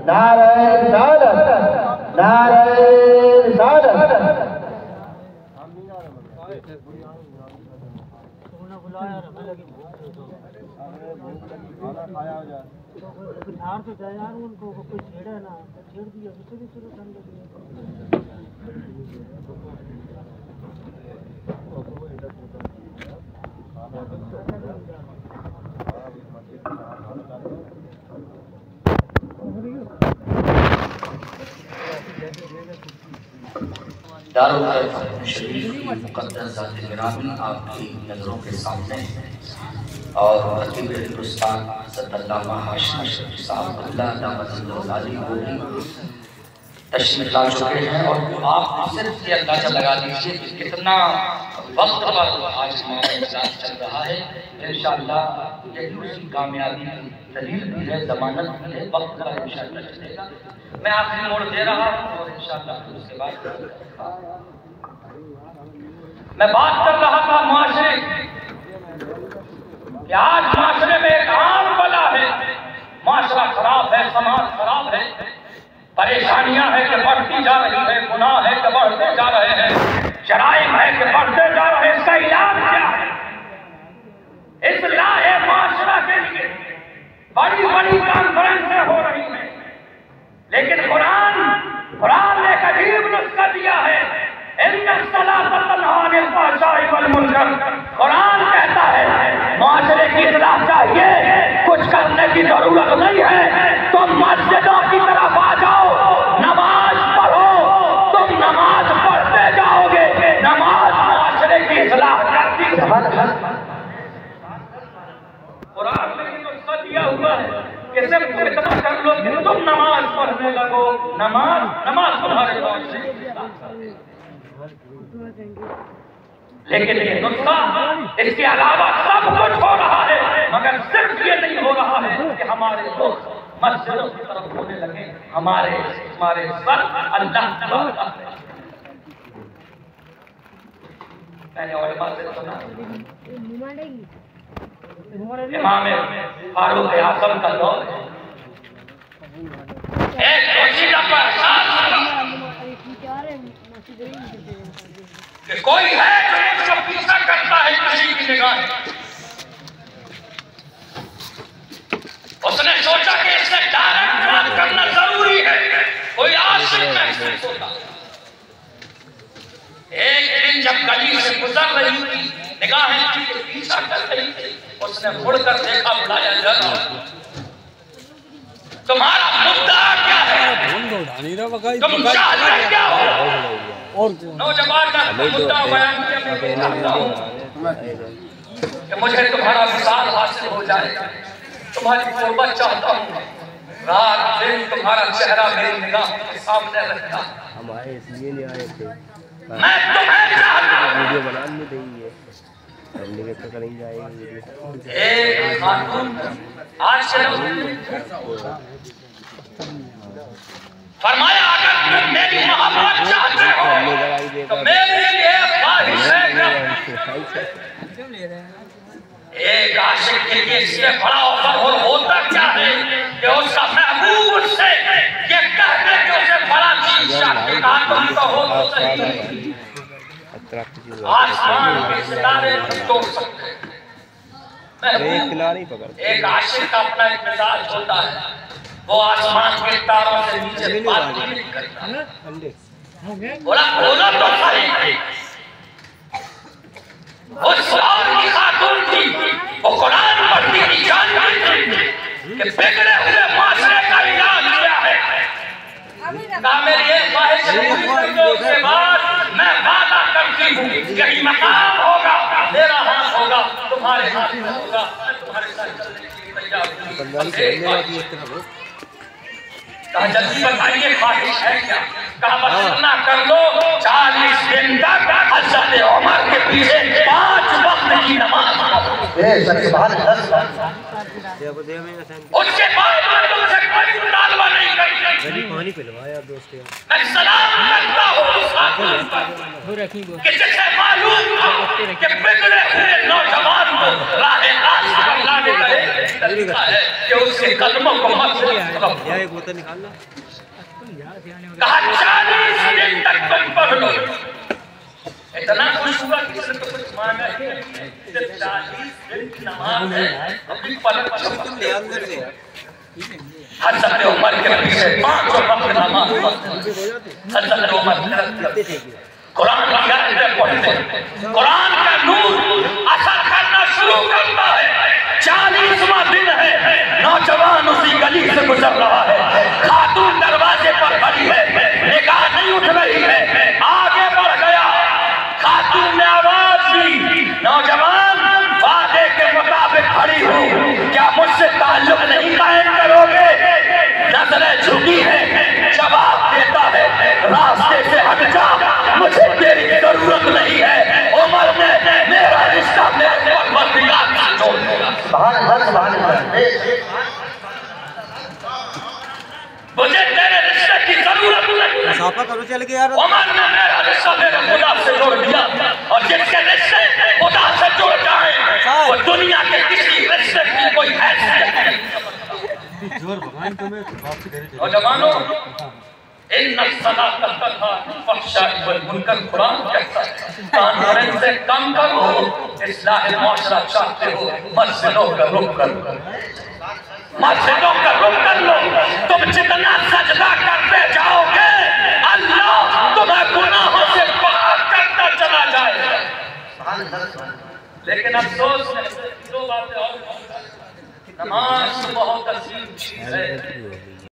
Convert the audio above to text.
नारायण साधक नारायण साधक तो जाए यार उनको कोई छेड़ा ना छेड़ दिया शुरू ठंड लगी दारुल शरीफ की मुक़द्दस ज़ात गिरामी आपकी नज़रों के सामने है और खतीब हिंदुस्तान सल्लल्लाहु हाशिम शरीफ साहब अल्लाह दामद को भी तशरीफ ला चुके हैं। और आप सिर्फ ये अंदाजा लगा लीजिए कि कितना वक्त पर आज हमारा इजलास चल रहा है। इंशाअल्लाह ये दूसरी कामयाबी की दलील भी है, ज़मानत भी है, वक्त पर इंशाअल्लाह चलेगा। मैं आखिरी मोड़ दे रहा हूँ और इंशाअल्लाह उसके बाद मैं बात कर रहा था माशरे कि आज माशरे में एक आम बला है, माशरा खराब है, समाज खराब है, परेशानियां है कि बढ़ती जा रही है, गुनाह है कि बढ़ते जा रहे हैं, जराइम है कि बढ़ते जा रहे हैं। इसका इलाज क्या है? इस्लाह माशरा के लिए बड़ी बड़ी कॉन्फ्रेंसें हो रही हैं, लेकिन कुरान ने एक अजीब नुस्खा दिया है। कुरान कहता है माशरे की इस्लाह चाहिए, कुछ करने की जरूरत नहीं है, तुम मस्जिदों की तरफ आ जाओ, नमाज पढ़ो, तुम नमाज पढ़ते जाओगे, नमाज माशरे की इस्लाह करती है। कुरान ने नुस्खा दिया हुआ है कि सिर्फ तुम इतना कर लो कि तुम नमाज पढ़ने लगो, नमाज तुम्हारे पास है। लेकिन ये नुस्खा, इसके अलावा सब कुछ हो रहा है, मगर सिर्फ ये नहीं हो रहा है कि हमारे लोग मस्जिदों की तरफ होने लगे, हमारे सर अल्लाह मैंने और बात से सुना इमाम फारूक आज़म का दौर है, एक दोषीदा पर कि कोई है जो उसका पीछा करता है किसी की निगाह। उसने सोचा कि इससे डायरेक्ट बात करना जरूरी है, कोई आशिक महसूस होता। एक दिन जब गली से गुजर रही थी, निगाहें उसके पीछा कर रही थी, उसने मुड़कर देखा, बुलाया जा रहा है, तुम्हारा मुद्दा क्या है, तुम चाहते क्या हो? नौजवान का मुद्दा बयान किया, कि मुझे तुम्हारा विशाल हासिल हो जाए, तुम्हारी कुर्बत चाहता हूँ, रात दिन तुम्हारा चेहरा मेरी निगाह के सामने रहता, हम आए इसलिए नहीं आए थे, मैं तुम्हें चाहता हूँ, वीडियो बना नहीं देंगे, हमने के तो करेंगे आएंगे ए खातून आज चलो फरमाया अगर तुम मेरी मोहब्बत चाहते हो तो मेरे लिए ख्वाहिश है एक आशिक के लिए इससे बड़ा ऑफर होता क्या है कि उसका महबूब उससे ये कहते कि उसे बड़ा तो हो सही आसमान के सितारे तोड़ सकते हैं। एक आशिक का अपना एक मिजाज होता है, वो आसमान के तारों से नीचे बात नहीं करता। बोला तो सही। उस दौर की खातून थी, वो कुरान पढ़ती थी, जानती थी कि बिगड़े हुए माशरे का इलाज क्या है। मेरी एक ख्वाहिश पूरी कर उसके बाद मैं वादा करती हूँ यही मकाम होगा, मेरा हाथ होगा, तुम्हारे हाथ में होगा, तुम्हारे साथ चलने की तैयार हूँ। कहा जल्दी बताइए ख्वाहिश है क्या? कहा बस इतना कर लो 40 दिन तक हज़रत उमर के पीछे 5 वक्त की नमाज उसके बाद मैं तुमसे कोई मुतालबा नहीं करूंगा। पानी पिलवाया दोस्त, मैं सलाम करता हूँ कि जिसे मालूम था कि बिगड़े हुए नौजवान को राह रास्त पर लाने का एक तरीका है कि उसके कदमों को मत कहा 40 दिन तक तुम पढ़ लो। इतना खुश हुआ कि इसने तो कुछ मांगा ही नहीं। 40 दिन की नमाज है, अपनी पलक हज़रत उमर के पीछे 5 वक्त नमाज पढ़ते। हज़रत उमर कुरान की आयतें पढ़ते, कुरान का नूर असर करना शुरू करता है। 40वां दिन है, नौजवान उसी गली से गुजर रहा है, खातून दरवाजे पर खड़ी है, निगाह नहीं उठ रही है, आगे बढ़ गया। खातून ने आवाज दी, नौजवान वादे के मुताबिक खड़ी हूँ, क्या मुझसे ताल्लुक नहीं कायम करोगे? नजरें झुकी है, जवाब देता है, रास्ते से हट जा, मुझे तेरी जरूरत नहीं है। उमर ने मेरा रिश्ता मेरे परवरदिगार से जोड़ दिया। मुझे तेरे रिश्ते की जरूरत नहीं। साफा करो चल के यार। उमर ने मेरा रिश्ता मेरे खुदा से जोड़ दिया, और जिसके रिश्ते खुदा से जुड़ जाए वो दुनिया के किसी रिश्ते की कोई हैसियत नहीं। नौजवानों, इन्ना सलात तन्हा फहशाई वल मुनकर कुरान कहता है, कानून से कम करो, इस्लाह मुआशरा चाहते हो, मस्जिदों का रुख करो, मस्जिदों का रुख कर लो। तुम जितना सजदा करते जाओगे, अल्लाह तुम्हें गुनाहों से पाक करता चला जाएगा। लेकिन अफसोस है, दो बातें और, नमाज बहुत अजीम चीज है,